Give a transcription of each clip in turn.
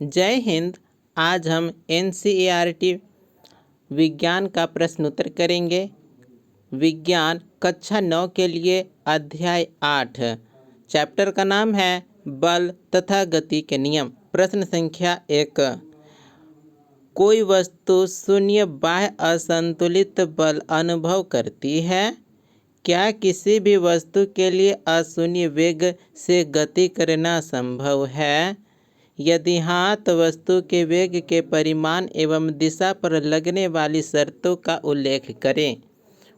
जय हिंद। आज हम NCERT विज्ञान का प्रश्न उत्तर करेंगे। विज्ञान कक्षा 9 के लिए अध्याय 8 चैप्टर का नाम है बल तथा गति के नियम। प्रश्न संख्या 1। कोई वस्तु शून्य बाह्य असंतुलित बल अनुभव करती है। क्या किसी भी वस्तु के लिए अशून्य वेग से गति करना संभव है? यदि हाँ, तो वस्तु के वेग के परिमाण एवं दिशा पर लगने वाली शर्तों का उल्लेख करें।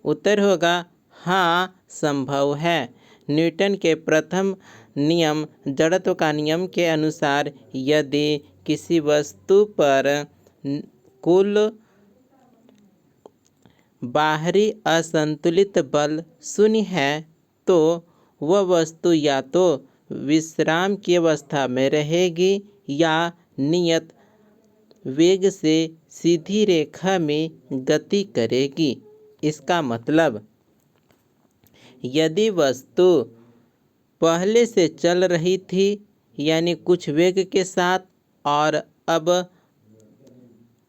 उत्तर होगा हाँ, संभव है। न्यूटन के प्रथम नियम जड़त्व का नियम के अनुसार यदि किसी वस्तु पर कुल बाहरी असंतुलित बल शून्य है तो वह वस्तु या तो विश्राम की अवस्था में रहेगी या नियत वेग से सीधी रेखा में गति करेगी। इसका मतलब यदि वस्तु पहले से चल रही थी यानी कुछ वेग के साथ और अब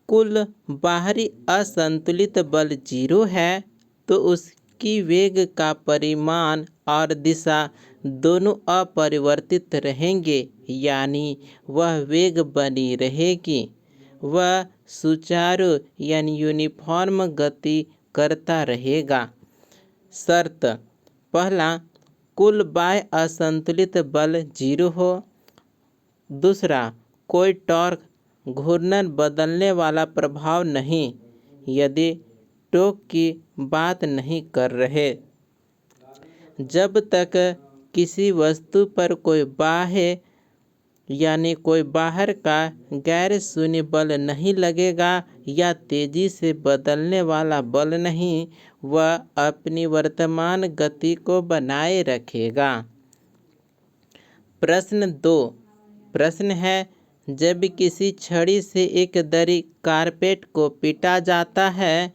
कुल बाहरी असंतुलित बल 0 है तो उसकी वेग का परिमाण और दिशा दोनों अपरिवर्तित रहेंगे, यानी वह वेग बनी रहेगी। वह सुचारू यानी यूनिफॉर्म गति करता रहेगा। शर्त पहला, कुल बाह्य असंतुलित बल 0 हो। दूसरा, कोई टॉर्क घूर्णन बदलने वाला प्रभाव नहीं, यदि टॉर्क की बात नहीं कर रहे। जब तक किसी वस्तु पर कोई बाह्य यानी कोई बाहर का गैर शून्य बल नहीं लगेगा या तेजी से बदलने वाला बल नहीं, वह अपनी वर्तमान गति को बनाए रखेगा। प्रश्न 2। प्रश्न है, जब किसी छड़ी से एक दरी कारपेट को पीटा जाता है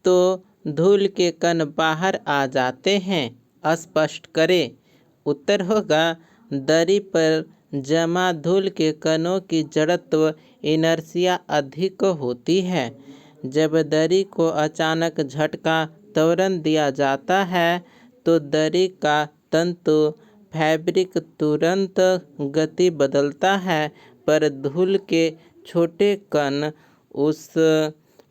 तो धूल के कण बाहर आ जाते हैं। स्पष्ट करें। उत्तर होगा दरी पर जमा धूल के कणों की जड़त्व इनर्शिया अधिक होती है। जब दरी को अचानक झटका त्वरण दिया जाता है तो दरी का तंतु फैब्रिक तुरंत गति बदलता है, पर धूल के छोटे कण उस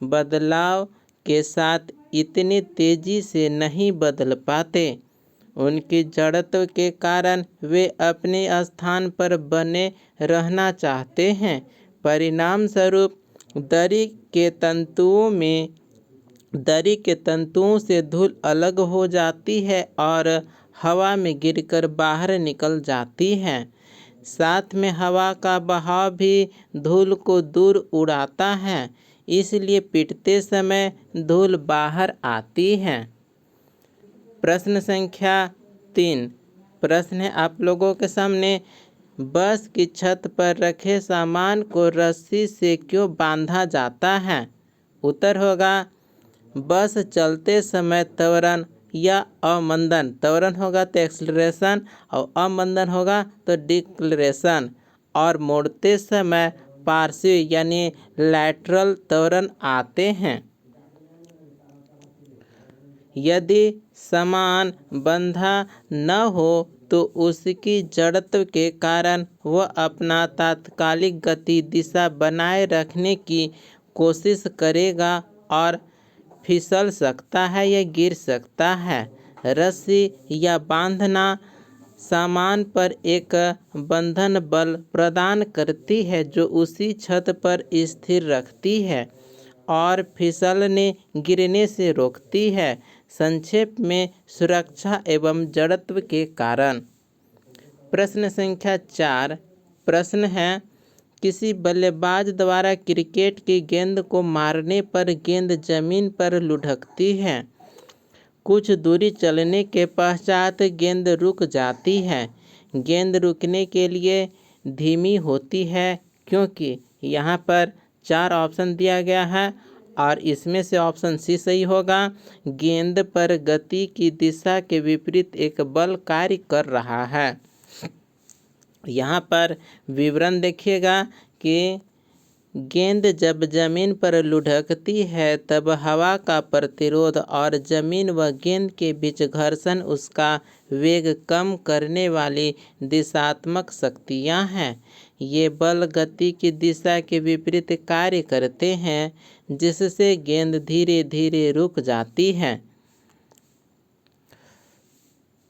बदलाव के साथ इतनी तेजी से नहीं बदल पाते। उनकी जड़त्व के कारण वे अपने स्थान पर बने रहना चाहते हैं। परिणाम स्वरूप दरी के तंतुओं से धूल अलग हो जाती है और हवा में गिरकर बाहर निकल जाती है। साथ में हवा का बहाव भी धूल को दूर उड़ाता है, इसलिए पीटते समय धूल बाहर आती है। प्रश्न संख्या 3। प्रश्न है आप लोगों के सामने, बस की छत पर रखे सामान को रस्सी से क्यों बांधा जाता है? उत्तर होगा बस चलते समय त्वरण या अवमंदन, त्वरण होगा तो एक्सीलरेशन और अवमंदन होगा तो डिक्लेरेशन, और मोड़ते समय पार्श्व यानी लैटरल त्वरण आते हैं। यदि सामान बंधा न हो तो उसकी जड़त्व के कारण वह अपना तात्कालिक गति दिशा बनाए रखने की कोशिश करेगा और फिसल सकता है या गिर सकता है। रस्सी या बांधना सामान पर एक बंधन बल प्रदान करती है जो उसी छत पर स्थिर रखती है और फिसलने गिरने से रोकती है। संक्षेप में सुरक्षा एवं जड़त्व के कारण। प्रश्न संख्या 4। प्रश्न है, किसी बल्लेबाज द्वारा क्रिकेट की गेंद को मारने पर गेंद जमीन पर लुढ़कती है। कुछ दूरी चलने के पश्चात गेंद रुक जाती है। गेंद रुकने के लिए धीमी होती है क्योंकि यहाँ पर 4 ऑप्शन दिया गया है और इसमें से ऑप्शन सी सही होगा। गेंद पर गति की दिशा के विपरीत एक बल कार्य कर रहा है। यहाँ पर विवरण देखिएगा कि गेंद जब जमीन पर लुढ़कती है तब हवा का प्रतिरोध और जमीन व गेंद के बीच घर्षण उसका वेग कम करने वाली दिशात्मक शक्तियाँ हैं। ये बल गति की दिशा के विपरीत कार्य करते हैं, जिससे गेंद धीरे धीरे रुक जाती है।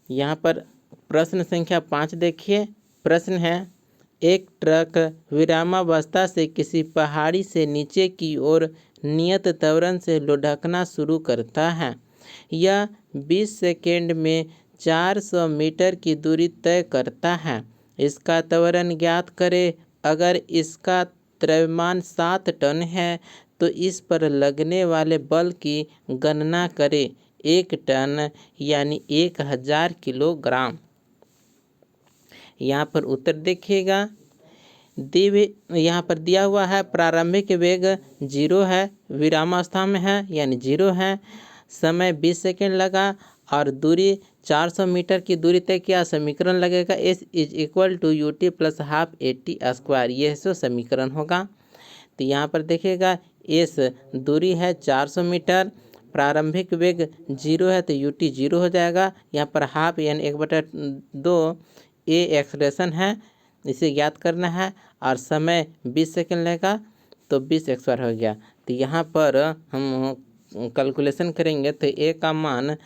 यहाँ पर प्रश्न संख्या 5 देखिए। प्रश्न है, एक ट्रक विरामावस्था से किसी पहाड़ी से नीचे की ओर नियत त्वरण से लुढ़कना शुरू करता है। यह 20 सेकेंड में 400 मीटर की दूरी तय करता है। इसका त्वरण ज्ञात करें। अगर इसका द्रव्यमान 7 टन है तो इस पर लगने वाले बल की गणना करें। 1 टन यानी 1000 किलोग्राम। यहाँ पर उत्तर देखिएगा। यहाँ पर दिया हुआ है प्रारंभिक वेग 0 है, विरामावस्था में है यानी 0 है, समय 20 सेकेंड लगा और दूरी 400 मीटर की दूरी तय किया। समीकरण लगेगा S = UT + ½ AT²। यह सो समीकरण होगा। तो यहाँ पर देखिएगा S दूरी है 400 मीटर, प्रारंभिक वेग 0 है तो UT 0 हो जाएगा। यहाँ पर हाफ यानी 1/2 A एक्सलेशन है, इसे ज्ञात करना है और समय 20 सेकेंड लेगा तो 20² हो गया। तो यहाँ पर हम कैलकुलेशन करेंगे तो A का मान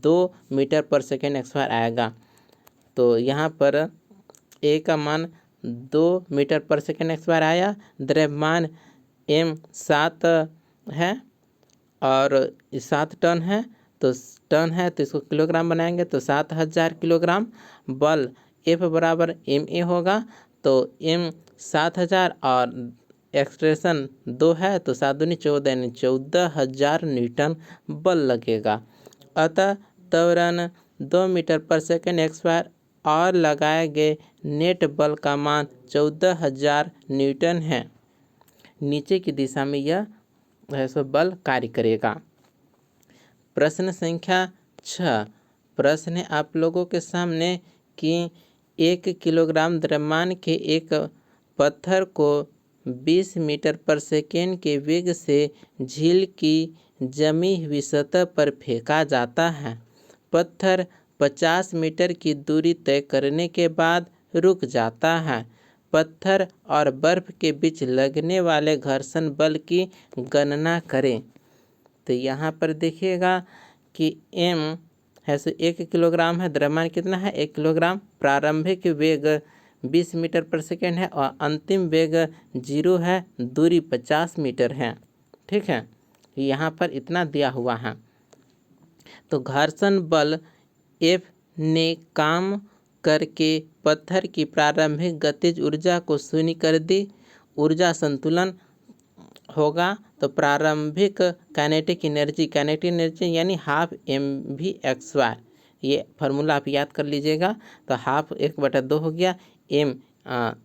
2 मीटर पर सेकेंड स्क्वायर आएगा। तो यहाँ पर A का मान 2 मीटर पर सेकेंड स्क्वायर आया। द्रव्यमान M 7 है और 7 टन है, तो टन है तो इसको किलोग्राम बनाएंगे तो 7000 किलोग्राम। बल F बराबर ma होगा, तो M 7000 और एक्सप्रेशन 2 है तो 7 दूनी 14 यानी 14000 न्यूटन बल लगेगा। अतः त्वरण 2 मीटर पर सेकेंड स्क्वायर और लगाए गए नेट बल का मान 14000 न्यूटन है। नीचे की दिशा में यह सो बल कार्य करेगा। प्रश्न संख्या 6। प्रश्न है आप लोगों के सामने कि 1 किलोग्राम द्रव्यमान के एक पत्थर को 20 मीटर पर सेकेंड के वेग से झील की जमी हुई सतह पर फेंका जाता है। पत्थर 50 मीटर की दूरी तय करने के बाद रुक जाता है। पत्थर और बर्फ के बीच लगने वाले घर्षण बल की गणना करें। तो यहाँ पर देखिएगा कि M है सो 1 किलोग्राम है, द्रव्यमान कितना है 1 किलोग्राम, प्रारंभिक वेग 20 मीटर पर सेकेंड है और अंतिम वेग 0 है, दूरी 50 मीटर है। ठीक है, यहाँ पर इतना दिया हुआ है। तो घर्षण बल F ने काम करके पत्थर की प्रारंभिक गतिज ऊर्जा को शून्य कर दी। ऊर्जा संतुलन होगा तो प्रारंभिक काइनेटिक एनर्जी यानी ½ mv²। ये फार्मूला आप याद कर लीजिएगा। तो ½ 1/2 हो गया। M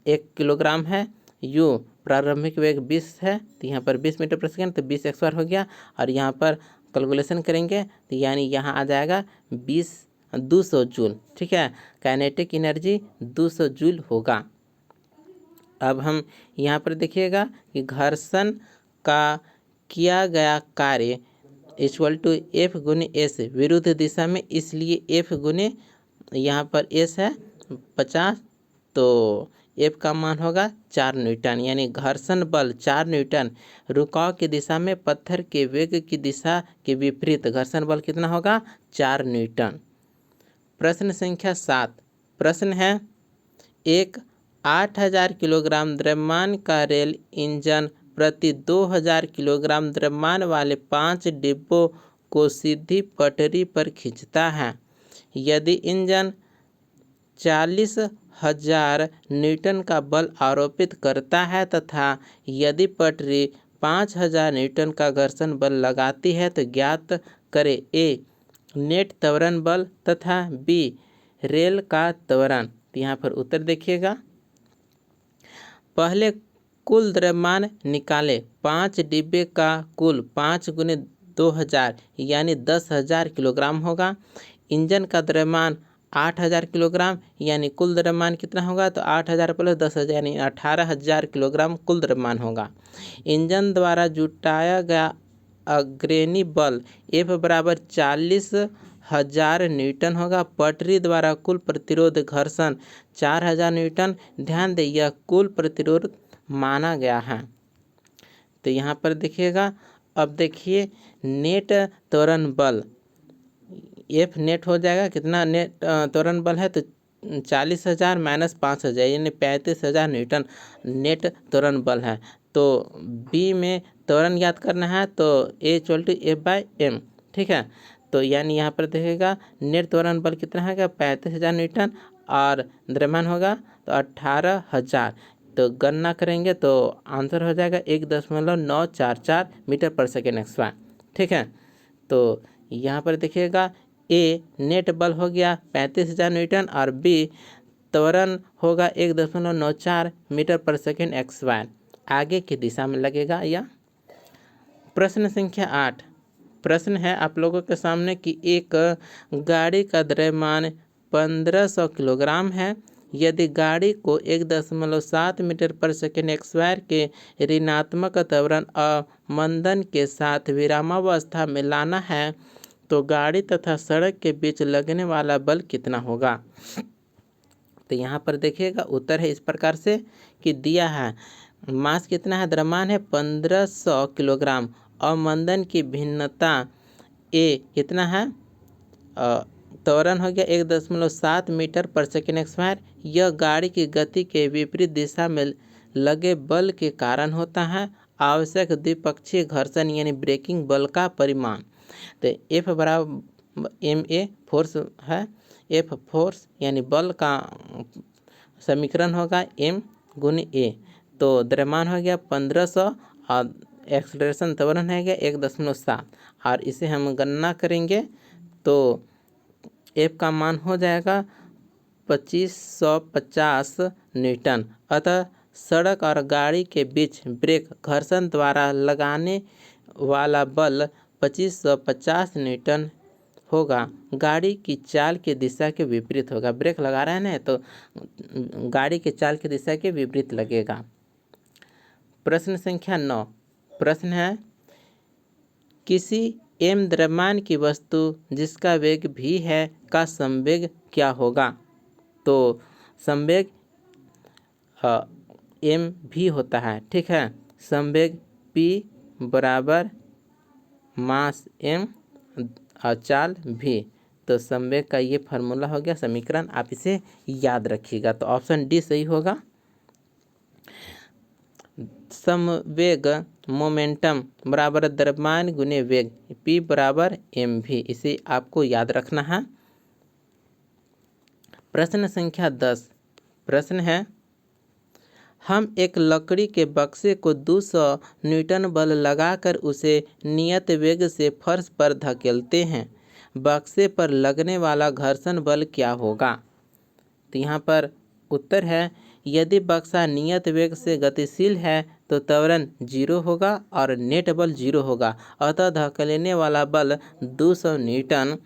1 किलोग्राम है, U प्रारंभिक वेग 20 है तो यहाँ पर 20 मीटर पर सेकेंड तो 20² हो गया। और यहाँ पर कैलकुलेशन करेंगे तो यानी यहाँ आ जाएगा 200 जूल। ठीक है, काइनेटिक एनर्जी 200 जूल होगा। अब हम यहाँ पर देखिएगा कि घर्षण का किया गया कार्य = F गुने S विरुद्ध दिशा में, इसलिए F गुने यहाँ पर S है 50 तो F का मान होगा 4 न्यूटन, यानी घर्षण बल 4 न्यूटन। रुकाव की दिशा में पत्थर के वेग की दिशा के विपरीत घर्षण बल कितना होगा 4 न्यूटन। प्रश्न संख्या 7। प्रश्न है, एक 8000 किलोग्राम द्रव्यमान का रेल इंजन प्रति 2000 किलोग्राम द्रव्यमान वाले 5 डिब्बों को सीधी पटरी पर खींचता है। यदि इंजन 40000 न्यूटन का बल आरोपित करता है तथा यदि पटरी 5000 न्यूटन का घर्षण बल लगाती है तो ज्ञात करें A नेट त्वरण बल तथा B रेल का त्वरण। तो यहाँ पर उत्तर देखिएगा। पहले कुल द्रव्यमान निकाले। 5 डिब्बे का कुल 5 × 2000 यानी 10000 किलोग्राम होगा। इंजन का द्रव्यमान 8,000 किलोग्राम, यानी कुल द्रव्यमान कितना होगा, तो 8,000 प्लस 10,000 यानी 18,000 किलोग्राम कुल द्रव्यमान होगा। इंजन द्वारा जुटाया गया अग्रणी बल F बराबर 40,000 न्यूटन होगा। पटरी द्वारा कुल प्रतिरोध घर्षण 4,000 न्यूटन। ध्यान दें, यह कुल प्रतिरोध माना गया है। तो यहाँ पर देखिएगा, अब देखिए नेट त्वरण बल F नेट हो जाएगा, कितना नेट त्वरण बल है, तो 40,000 माइनस 5,000 यानी 35,000 न्यूटन नेट त्वरण बल है। तो B में त्वरण याद करना है, तो A=F/m, ठीक है। तो यानी यहाँ पर देखिएगा नेट त्वरण बल कितना है, 35,000 न्यूटन, और द्रव्यमान होगा तो 18,000। तो गणना करेंगे तो आंसर हो जाएगा 1.944 मीटर पर सेकेंड स्क्वायर, ठीक है। तो यहाँ पर देखिएगा ए नेट बल हो गया 35,000 न्यूटन और बी त्वरण होगा 1.94 मीटर पर सेकेंड स्क्वायर, आगे की दिशा में लगेगा यह। प्रश्न संख्या 8 प्रश्न है आप लोगों के सामने कि एक गाड़ी का द्रव्यमान 1500 किलोग्राम है। यदि गाड़ी को 1.7 मीटर पर सेकेंड स्क्वायर के ऋणात्मक त्वरण अवमंदन के साथ विरामावस्था में लाना है तो गाड़ी तथा सड़क के बीच लगने वाला बल कितना होगा। तो यहाँ पर देखिएगा उत्तर है इस प्रकार से कि दिया है मास कितना है, द्रव्यमान है 1500 किलोग्राम, अवमंदन की भिन्नता ए कितना है, त्वरण हो गया 1.7 मीटर पर सेकेंड स्क्वायर। यह गाड़ी की गति के विपरीत दिशा में लगे बल के कारण होता है। आवश्यक द्विपक्षीय घर्षण यानी ब्रेकिंग बल का परिमाण, तो F बराबर ma फोर्स है, F फोर्स यानी बल का समीकरण होगा m गुनी a। तो द्रव्यमान हो गया 1500 और एक्सलरेशन त्वरण है गया 1.7, और इसे हम गणना करेंगे तो F का मान हो जाएगा 2550 न्यूटन। अतः सड़क और गाड़ी के बीच ब्रेक घर्षण द्वारा लगाने वाला बल 2550 न्यूटन होगा। गाड़ी की चाल की दिशा के विपरीत होगा, ब्रेक लगा रहे हैं ना तो गाड़ी के चाल की दिशा के विपरीत लगेगा। प्रश्न संख्या 9 प्रश्न है किसी m द्रव्यमान की वस्तु जिसका वेग v है का संवेग क्या होगा। तो संवेग m v होता है, ठीक है। संवेग p बराबर मास m और चाल v। तो संवेग का ये फार्मूला हो गया समीकरण, आप इसे याद रखिएगा। तो ऑप्शन डी सही होगा। संवेग मोमेंटम बराबर द्रव्यमान गुने वेग p बराबर mv, इसे आपको याद रखना है। प्रश्न संख्या 10 प्रश्न है हम एक लकड़ी के बक्से को 200 न्यूटन बल लगाकर उसे नियत वेग से फर्श पर धकेलते हैं, बक्से पर लगने वाला घर्षण बल क्या होगा। तो यहाँ पर उत्तर है यदि बक्सा नियत वेग से गतिशील है तो त्वरण 0 होगा और नेट बल 0 होगा। अतः धकेलने वाला बल 200 न्यूटन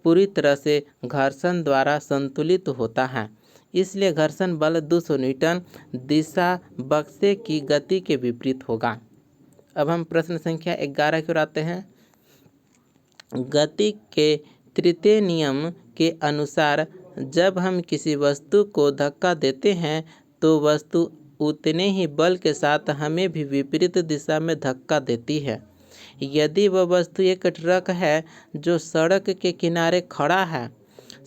पूरी तरह से घर्षण द्वारा संतुलित होता है, इसलिए घर्षण बल 200 न्यूटन दिशा बक्से की गति के विपरीत होगा। अब हम प्रश्न संख्या 11 की ओर आते हैं। गति के तृतीय नियम के अनुसार जब हम किसी वस्तु को धक्का देते हैं तो वस्तु उतने ही बल के साथ हमें भी विपरीत दिशा में धक्का देती है। यदि वह वस्तु एक ट्रक है जो सड़क के किनारे खड़ा है,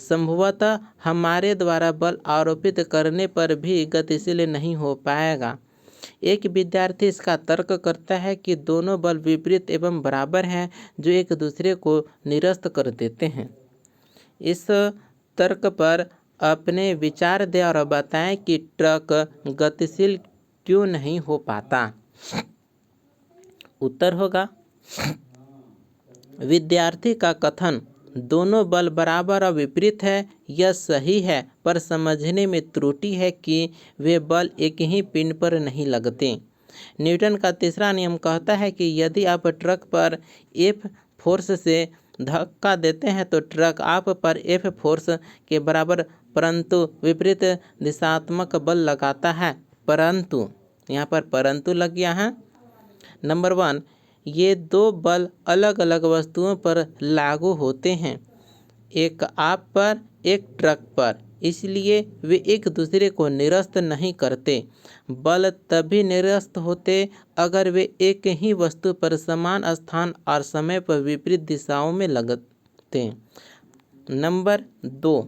संभवतः हमारे द्वारा बल आरोपित करने पर भी गतिशील नहीं हो पाएगा। एक विद्यार्थी इसका तर्क करता है कि दोनों बल विपरीत एवं बराबर हैं जो एक दूसरे को निरस्त कर देते हैं। इस तर्क पर अपने विचार दें और बताएं कि ट्रक गतिशील क्यों नहीं हो पाता। उत्तर होगा विद्यार्थी का कथन दोनों बल बराबर और विपरीत है यह सही है, पर समझने में त्रुटि है कि वे बल एक ही पिंड पर नहीं लगते। न्यूटन का तीसरा नियम कहता है कि यदि आप ट्रक पर F फोर्स से धक्का देते हैं तो ट्रक आप पर F फोर्स के बराबर परंतु विपरीत दिशात्मक बल लगाता है। परंतु यहाँ पर परंतु लग गया है। नंबर 1, ये दो बल अलग अलग वस्तुओं पर लागू होते हैं, एक आप पर एक ट्रक पर, इसलिए वे एक दूसरे को निरस्त नहीं करते। बल तभी निरस्त होते अगर वे एक ही वस्तु पर समान स्थान और समय पर विपरीत दिशाओं में लगते। नंबर 2,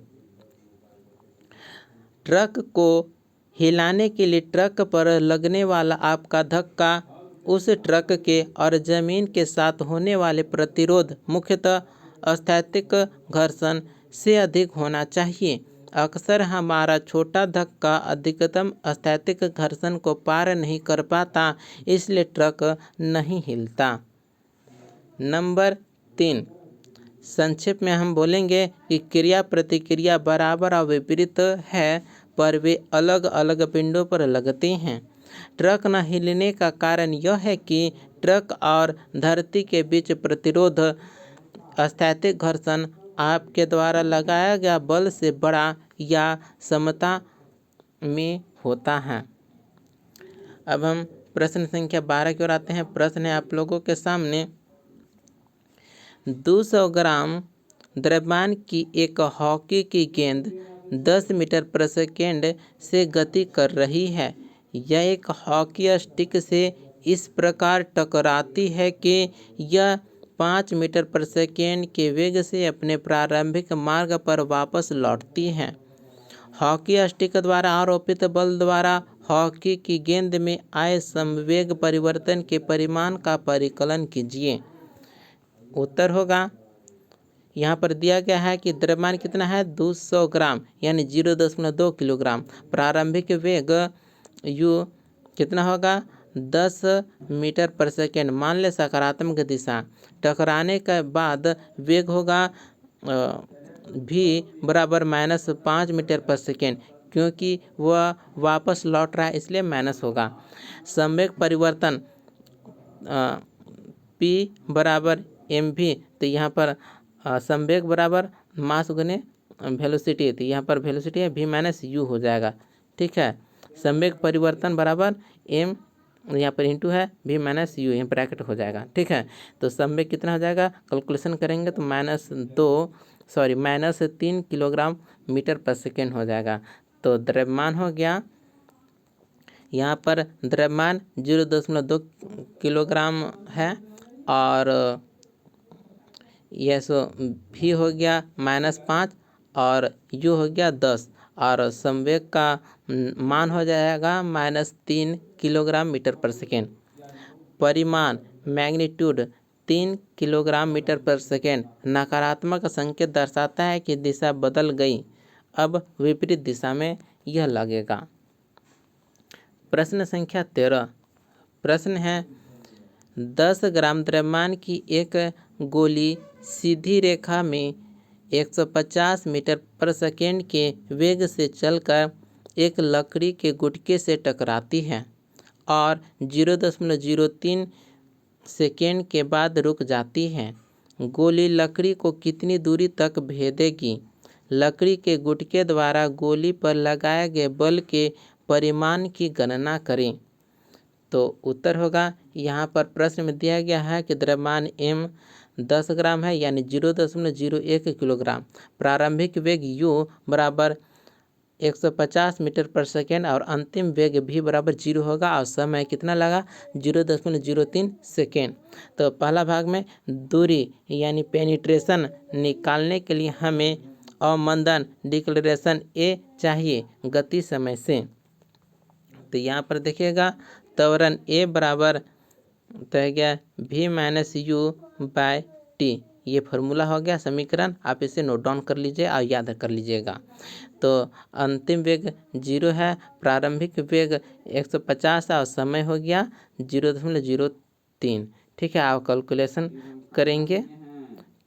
ट्रक को हिलाने के लिए ट्रक पर लगने वाला आपका धक्का उस ट्रक के और जमीन के साथ होने वाले प्रतिरोध मुख्यतः स्थैतिक घर्षण से अधिक होना चाहिए। अक्सर हमारा छोटा धक्का अधिकतम स्थैतिक घर्षण को पार नहीं कर पाता, इसलिए ट्रक नहीं हिलता। नंबर 3, संक्षेप में हम बोलेंगे कि क्रिया प्रतिक्रिया बराबर और विपरीत है पर वे अलग अलग पिंडों पर लगते हैं। ट्रक न हिलने का कारण यह है कि ट्रक और धरती के बीच प्रतिरोध स्थैतिक घर्षण आपके द्वारा लगाया गया बल से बड़ा या समता में होता है। अब हम प्रश्न संख्या 12 की ओर आते हैं। प्रश्न है आप लोगों के सामने, 200 ग्राम द्रव्यमान की एक हॉकी की गेंद 10 मीटर प्रति सेकेंड से गति कर रही है। यह एक हॉकी स्टिक से इस प्रकार टकराती है कि यह 5 मीटर प्रति सेकेंड के वेग से अपने प्रारंभिक मार्ग पर वापस लौटती है। हॉकी स्टिक द्वारा आरोपित बल द्वारा हॉकी की गेंद में आए संवेग परिवर्तन के परिमाण का परिकलन कीजिए। उत्तर होगा, यहाँ पर दिया गया है कि द्रव्यमान कितना है 200 ग्राम यानी 0.2 किलोग्राम। प्रारंभिक वेग u कितना होगा 10 मीटर प्रति सेकेंड, मान ले सकारात्मक दिशा। टकराने के बाद वेग होगा v बराबर -5 मीटर प्रति सेकेंड, क्योंकि वह वापस लौट रहा है इसलिए माइनस होगा। संवेग परिवर्तन p बराबर mv, तो यहाँ पर संवेग बराबर मास गुने वेलोसिटी, तो यहाँ पर वेलोसिटी है v माइनस u हो जाएगा। ठीक है, संवेग परिवर्तन बराबर m यहाँ पर इंटू है v माइनस u, यहाँ ब्रैकेट हो जाएगा। ठीक है, तो संवेग कितना हो जाएगा, कैलकुलेशन करेंगे तो -3 किलोग्राम मीटर प्रति सेकेंड हो जाएगा। तो द्रव्यमान हो गया, यहाँ पर द्रव्यमान 0.2 किलोग्राम है और यह सो भी हो गया -5 और u हो गया 10 और संवेग का मान हो जाएगा -3 किलोग्राम मीटर प्रति सेकेंड। परिमाण मैग्नीट्यूड 3 किलोग्राम मीटर प्रति सेकेंड नकारात्मक संकेत दर्शाता है कि दिशा बदल गई। अब विपरीत दिशा में यह लगेगा। प्रश्न संख्या 13, प्रश्न है 10 ग्राम द्रव्यमान की एक गोली सीधी रेखा में 150 मीटर प्रति सेकेंड के वेग से चलकर एक लकड़ी के गुटके से टकराती है और 0.03 सेकेंड के बाद रुक जाती है। गोली लकड़ी को कितनी दूरी तक भेदेगी? लकड़ी के गुटके द्वारा गोली पर लगाए गए बल के परिमाण की गणना करें। तो उत्तर होगा, यहाँ पर प्रश्न में दिया गया है कि द्रव्यमान m 10 ग्राम है यानी 0.01 किलोग्राम। प्रारंभिक वेग u बराबर 150 मीटर प्रति सेकेंड और अंतिम वेग v बराबर 0 होगा और समय कितना लगा 0.03 सेकेंड। तो पहला भाग में दूरी यानी पेनिट्रेशन निकालने के लिए हमें अवमंदन डिक्लेरेशन a चाहिए गति समय से। तो यहाँ पर देखिएगा त्वरण a बराबर तो है गया v minus u by t. ये फार्मूला हो गया समीकरण, आप इसे नोट डाउन कर लीजिए और याद कर लीजिएगा। तो अंतिम वेग 0 है, प्रारंभिक वेग 150 और समय हो गया 0.03। ठीक है, आप कैलकुलेशन करेंगे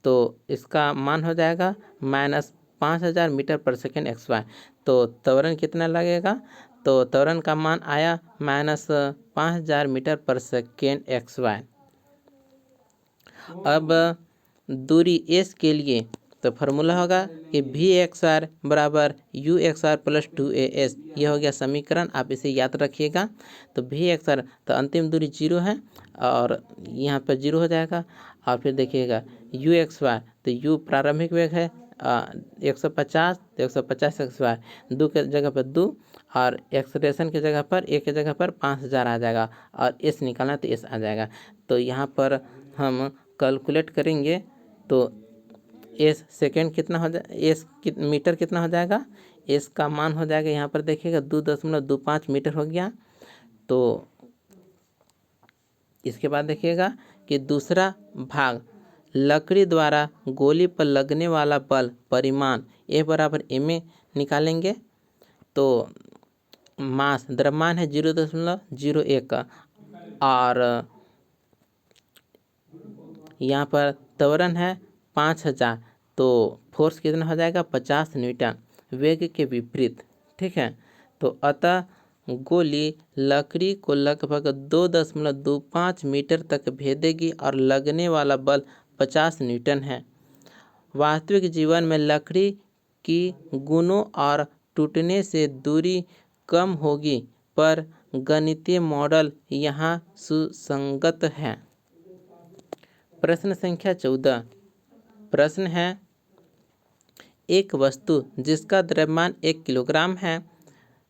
तो इसका मान हो जाएगा -5000 मीटर प्रति सेकेंड XY। तो त्वरण कितना लगेगा, तो त्वरण का मान आया -5000 मीटर प्रति सेकेंड XY। अब दूरी एस के लिए तो फार्मूला होगा कि वी एक्स आर बराबर u x r plus 2 AS। यह हो गया समीकरण, आप इसे याद रखिएगा। तो वी एक्स आर तो अंतिम दूरी 0 है और यहाँ पर 0 हो जाएगा। और फिर देखिएगा यू एक्स वाई, तो यू प्रारंभिक वेग है 150, तो 150 एक्स वाई 2 के जगह पर 2 और एक्सलेशन की जगह पर एक की जगह पर 5000 आ जाएगा और एस निकालना तो एस आ जाएगा। तो यहाँ पर हम कैलकुलेट करेंगे तो एस सेकेंड कितना हो जाए, एस मीटर कितना हो जाएगा, एस का मान हो जाएगा यहाँ पर देखिएगा 2.25 मीटर हो गया। तो इसके बाद देखिएगा कि दूसरा भाग लकड़ी द्वारा गोली पर लगने वाला बल परिमाण ए बराबर एम ए निकालेंगे। तो मास द्रव्यमान है 0.01 और यहाँ पर त्वरण है 5000, तो फोर्स कितना हो जाएगा 50 न्यूटन वेग के विपरीत। ठीक है, तो अतः गोली लकड़ी को लगभग 2.25 मीटर तक भेदेगी और लगने वाला बल 50 न्यूटन है। वास्तविक जीवन में लकड़ी की गुनों और टूटने से दूरी कम होगी, पर गणितीय मॉडल यहाँ सुसंगत है। प्रश्न संख्या 14। प्रश्न है, एक वस्तु जिसका द्रव्यमान 1 किलोग्राम है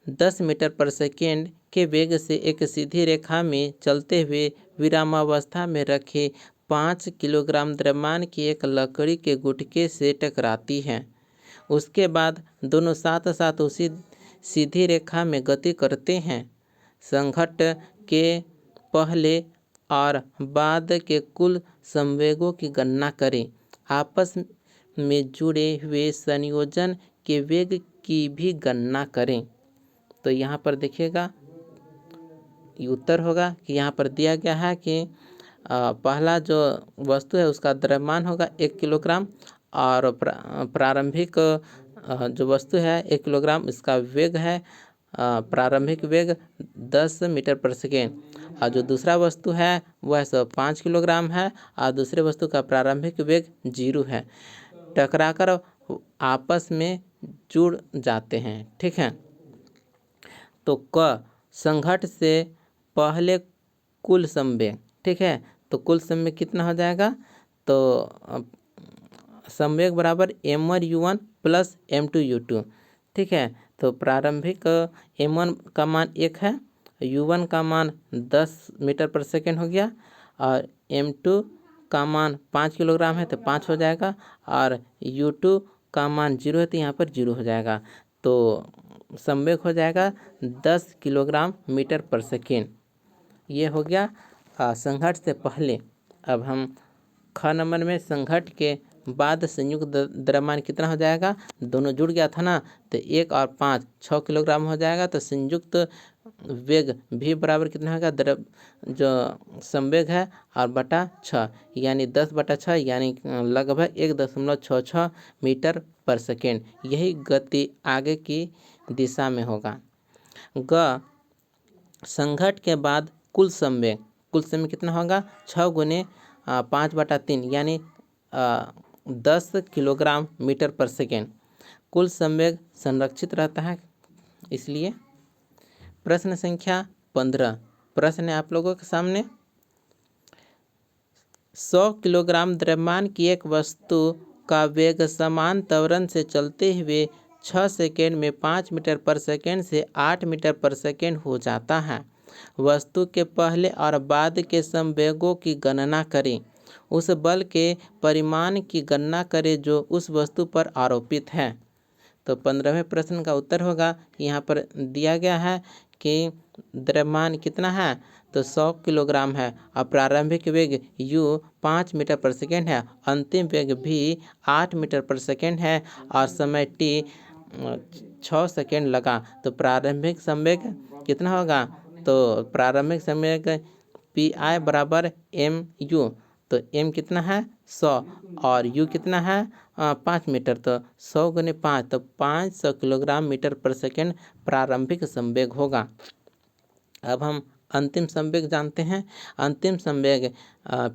10 मीटर पर सेकेंड के वेग से एक सीधी रेखा में चलते हुए विरामावस्था में रखे 5 किलोग्राम द्रव्यमान की एक लकड़ी के गुटके से टकराती है। उसके बाद दोनों साथ साथ उसी सीधी रेखा में गति करते हैं। संघट्ट के पहले और बाद के कुल संवेगों की गणना करें। आपस में जुड़े हुए संयोजन के वेग की भी गणना करें। तो यहाँ पर देखिएगा उत्तर होगा कि यहाँ पर दिया गया है कि पहला जो वस्तु है उसका द्रव्यमान होगा 1 किलोग्राम और प्रारंभिक जो वस्तु है 1 किलोग्राम, इसका वेग है प्रारंभिक वेग 10 मीटर पर सेकेंड। और जो दूसरा वस्तु है वह 5 किलोग्राम है और दूसरे वस्तु का प्रारंभिक वेग 0 है। टकराकर आपस में जुड़ जाते हैं। ठीक है, तो क संघट्ट से पहले कुल संवेग। ठीक है, तो कुल संवेग कितना हो जाएगा, तो संवेग बराबर m1u1 प्लस m2u2। ठीक है, तो प्रारंभिक m1 का मान 1 है, u1 का मान 10 मीटर पर सेकेंड हो गया और m2 का मान 5 किलोग्राम है तो 5 हो जाएगा और u2 का मान 0 है तो यहाँ पर 0 हो जाएगा। तो संवेग हो जाएगा 10 किलोग्राम मीटर पर सेकेंड। ये हो गया संघट्ट से पहले। अब हम ख नंबर में संघट्ट के बाद संयुक्त द्रव्यमान कितना हो जाएगा, दोनों जुड़ गया था ना, तो 1 और 5 6 किलोग्राम हो जाएगा। तो संयुक्त वेग भी बराबर कितना होगा, जो संवेग है और बटा 6 यानी 10/6 यानी लगभग 1.66 मीटर पर सेकेंड। यही गति आगे की दिशा में होगा। ग संघट्ट के बाद कुल संवेग कितना होगा, 6 गुने 5/3 यानी 10 किलोग्राम मीटर पर सेकेंड। कुल संवेग संरक्षित रहता है इसलिए। प्रश्न संख्या 15। प्रश्न है आप लोगों के सामने, 100 किलोग्राम द्रव्यमान की एक वस्तु का वेग समान त्वरण से चलते हुए 6 सेकेंड में 5 मीटर पर सेकेंड से 8 मीटर पर सेकेंड हो जाता है। वस्तु के पहले और बाद के संवेगों की गणना करें। उस बल के परिमाण की गणना करें जो उस वस्तु पर आरोपित है। तो 15वें प्रश्न का उत्तर होगा, यहाँ पर दिया गया है कि द्रव्यमान कितना है, तो 100 किलोग्राम है और प्रारंभिक वेग u 5 मीटर पर सेकेंड है, अंतिम वेग भी 8 मीटर पर सेकेंड है और समय t 6 सेकेंड लगा। तो प्रारंभिक संवेग कितना होगा, तो प्रारंभिक संवेग pi बराबर mu, तो m कितना है 100 और u कितना है 5 मीटर, तो 100 गुने 5 तो 500 किलोग्राम मीटर पर सेकेंड प्रारंभिक संवेग होगा। अब हम अंतिम संवेग जानते हैं। अंतिम संवेग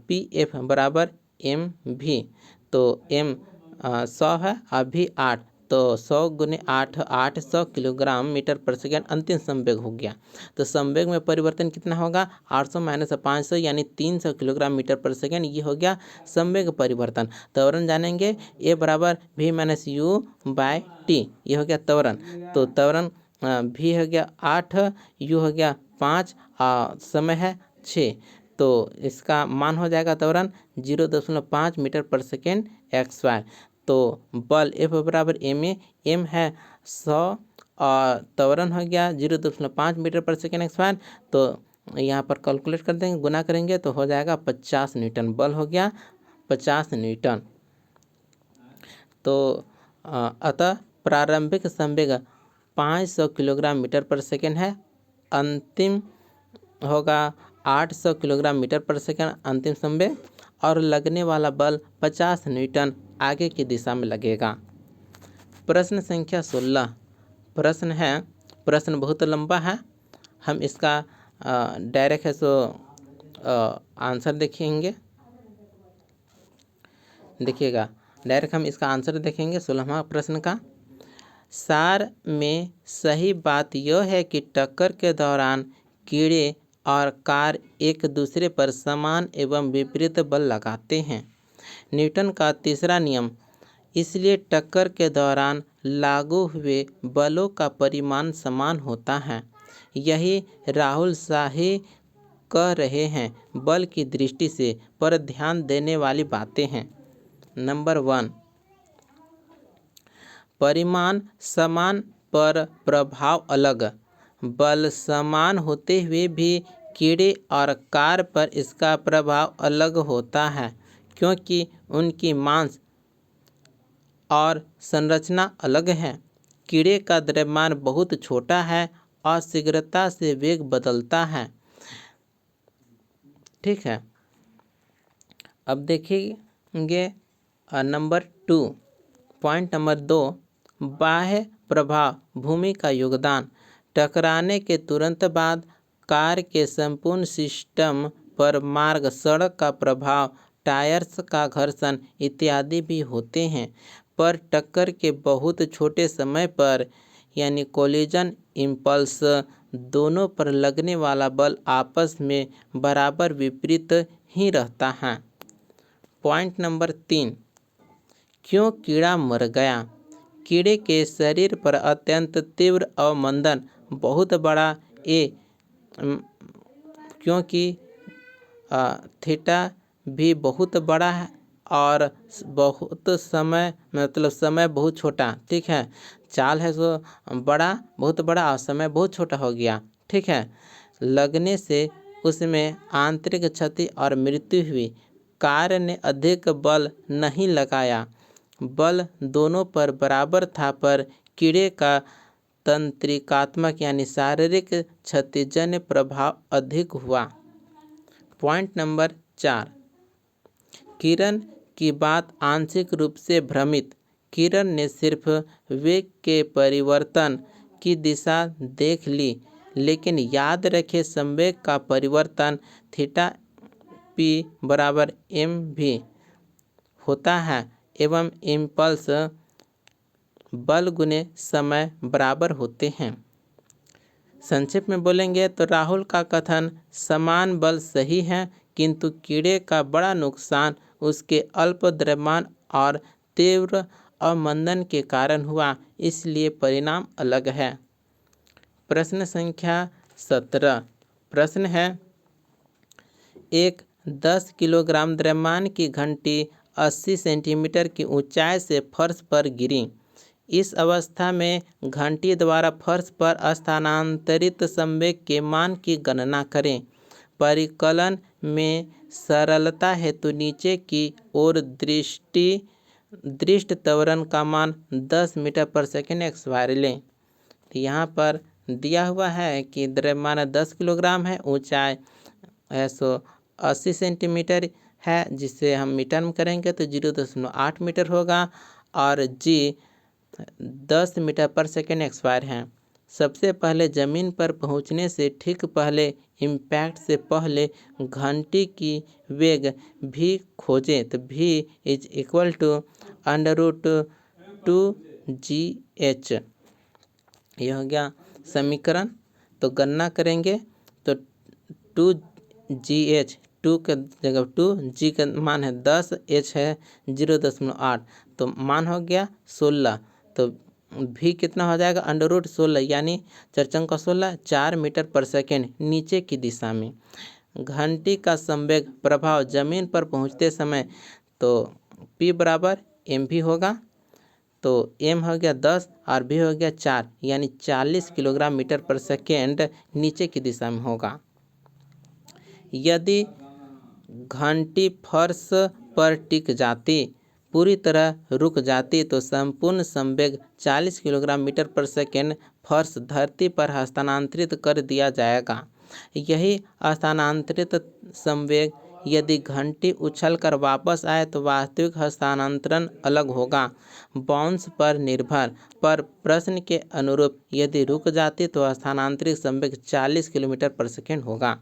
pf बराबर एम भी। तो एम 100 है, अभी 8, तो 100 गुने 8 800 किलोग्राम मीटर पर सेकेंड अंतिम संवेग हो गया। तो संवेग में परिवर्तन कितना होगा, 800 माइनस 500 यानी 300 किलोग्राम मीटर पर सेकेंड, ये हो गया संवेग परिवर्तन। त्वरण जानेंगे, ए बराबर भी माइनस यू बाय टी, ये हो गया त्वरण। तो त्वरण भी हो गया 8, यू हो गया 5, समय है 6, तो इसका मान हो जाएगा त्वरण 0.5 मीटर पर सेकेंड एक्स वाई। तो बल एफ बराबर एम ए, एम है 100 और त्वरण हो गया 0.5 मीटर पर सेकेंड एक्स वाई। तो यहाँ पर कैलकुलेट कर देंगे, गुना करेंगे तो हो जाएगा 50 न्यूटन, बल हो गया 50 न्यूटन। तो अतः प्रारंभिक संवेग 500 किलोग्राम मीटर पर सेकेंड है, अंतिम होगा 800 किलोग्राम मीटर पर सेकेंड अंतिम संवेग, और लगने वाला बल 50 न्यूटन आगे की दिशा में लगेगा। प्रश्न संख्या 16 प्रश्न है, प्रश्न बहुत लंबा है, हम इसका डायरेक्ट है सो आंसर देखेंगे। देखिएगा, डायरेक्ट हम इसका आंसर देखेंगे 16वां प्रश्न का। सार में सही बात यह है कि टक्कर के दौरान कीड़े और कार एक दूसरे पर समान एवं विपरीत बल लगाते हैं। न्यूटन का तीसरा नियम, इसलिए टक्कर के दौरान लागू हुए बलों का परिमाण समान होता है। यही राहुल शाही कह रहे हैं, बल की दृष्टि से पर ध्यान देने वाली बातें हैं। नंबर 1, परिमाण समान पर प्रभाव अलग। बल समान होते हुए भी कीड़े और कार पर इसका प्रभाव अलग होता है, क्योंकि उनकी मांस और संरचना अलग है। कीड़े का द्रव्यमान बहुत छोटा है और शीघ्रता से वेग बदलता है। ठीक है, अब देखेंगे नंबर 2, पॉइंट नंबर 2, बाह्य प्रभाव भूमि का योगदान। टकराने के तुरंत बाद कार के संपूर्ण सिस्टम पर मार्ग, सड़क का प्रभाव, टायर्स का घर्षण इत्यादि भी होते हैं। पर टक्कर के बहुत छोटे समय पर यानी कोलिजन इम्पल्स दोनों पर लगने वाला बल आपस में बराबर विपरीत ही रहता है। पॉइंट नंबर 3, क्यों कीड़ा मर गया। कीड़े के शरीर पर अत्यंत तीव्र अवमंदन बहुत बड़ा क्योंकि थीटा भी बहुत बड़ा है और बहुत समय समय बहुत छोटा। ठीक है, चाल है सो बड़ा, बहुत बड़ा और समय बहुत छोटा हो गया। ठीक है, लगने से उसमें आंतरिक क्षति और मृत्यु हुई। कार ने अधिक बल नहीं लगाया, बल दोनों पर बराबर था, पर कीड़े का तंत्रिकात्मक यानी शारीरिक क्षतिजन्य प्रभाव अधिक हुआ। पॉइंट नंबर 4, किरण की बात आंशिक रूप से भ्रमित। किरण ने सिर्फ वेग के परिवर्तन की दिशा देख ली, लेकिन याद रखें संवेग का परिवर्तन थीटा पी बराबर एम भी होता है एवं इम्पल्स बल गुने समय बराबर होते हैं। संक्षेप में बोलेंगे तो राहुल का कथन समान बल सही है, किंतु कीड़े का बड़ा नुकसान उसके अल्प द्रव्यमान और तीव्र अवमंदन के कारण हुआ, इसलिए परिणाम अलग है। प्रश्न संख्या 17 प्रश्न है, एक 10 किलोग्राम द्रव्यमान की घंटी 80 सेंटीमीटर की ऊंचाई से फर्श पर गिरी। इस अवस्था में घंटी द्वारा फर्श पर स्थानांतरित संवेग के मान की गणना करें। परिकलन में सरलता हेतु नीचे की ओर दृष्ट त्वरण का मान 10 मीटर पर सेकेंड एक्स वाई लें। यहाँ पर दिया हुआ है कि द्रव्यमान 10 किलोग्राम है, ऊंचाई है सो 80 सेंटीमीटर है, जिसे हम मीटर में करेंगे तो 0.8 मीटर होगा, और जी 10 मीटर पर सेकेंड एक्स वाई है। सबसे पहले ज़मीन पर पहुंचने से ठीक पहले इम्पैक्ट से पहले घंटी की वेग भी खोजें। तो v is equal to √2gh। यह हो गया समीकरण। तो गणना करेंगे तो 2gh, 2 के जगह 2, g का मान है 10, h है 0.8, तो मान हो गया 16। तो भी कितना हो जाएगा √16 यानी 4×16 4 मीटर पर सेकेंड नीचे की दिशा में। घंटी का संवेग प्रभाव जमीन पर पहुंचते समय तो P बराबर mv होगा। तो m हो गया 10 और v हो गया 4 यानी 40 किलोग्राम मीटर पर सेकेंड नीचे की दिशा में होगा। यदि घंटी फर्श पर टिक जाती, पूरी तरह रुक जाती तो संपूर्ण संवेग 40 किलोग्राम मीटर पर सेकेंड फर्श धरती पर हस्तांतरित कर दिया जाएगा। यही स्थानांतरित संवेग यदि घंटी उछलकर वापस आए तो वास्तविक हस्तांतरण अलग होगा, बाउंस पर निर्भर। पर प्रश्न के अनुरूप यदि रुक जाती तो स्थानांतरित संवेग 40 किलोमीटर पर सेकेंड होगा।